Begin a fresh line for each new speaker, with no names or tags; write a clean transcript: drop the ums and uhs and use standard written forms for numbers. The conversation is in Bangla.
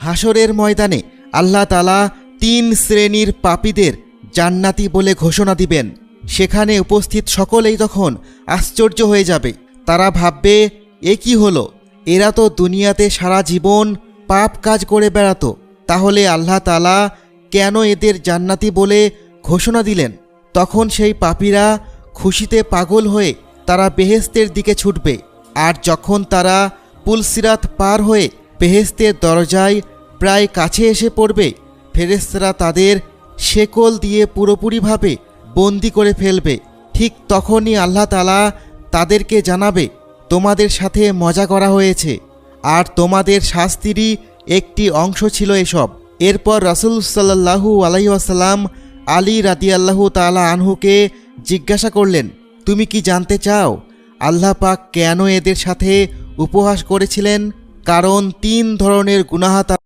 হাসরের ময়দানে আল্লাহ তাআলা 3 শ্রেণীর পাপীদের জান্নাতি বলে ঘোষণা দিবেন। সেখানে উপস্থিত সকলেই তখন আশ্চর্য হয়ে যাবে। তারা ভাববে, এ কি হলো? এরা তো দুনিয়াতে সারা জীবন পাপ কাজ করে বেড়াতো, তাহলে আল্লাহ তাআলা কেন এদের জান্নাতি বলে ঘোষণা দিলেন? তখন সেই পাপীরা খুশিতে পাগল হয়ে তারা বেহেশতের দিকে ছুটবে। আর যখন তারা পুলসিরাত পার হয়ে বেহেশতের দরজায় প্রায় কাছে এসে পড়বে, ফেরেশতারা তাদের শেকল দিয়ে পুরোপুরিভাবে বন্দি করে ফেলবে। ঠিক তখনই আল্লাহ তাআলা তাদেরকে জানাবে, তোমাদের সাথে মজা করা হয়েছে আর তোমাদের শাস্তিরই একটি অংশ ছিল এসব। এরপর রাসূল সাল্লাল্লাহু আলাইহি ওয়াসাল্লাম আলী রাদিয়াল্লাহু তাআলা আনহুকে জিজ্ঞাসা করলেন, তুমি কি জানতে চাও আল্লাহ পাক কেন এদের সাথে উপহাস করেছিলেন? কারণ 3 ধরনের গুনাহ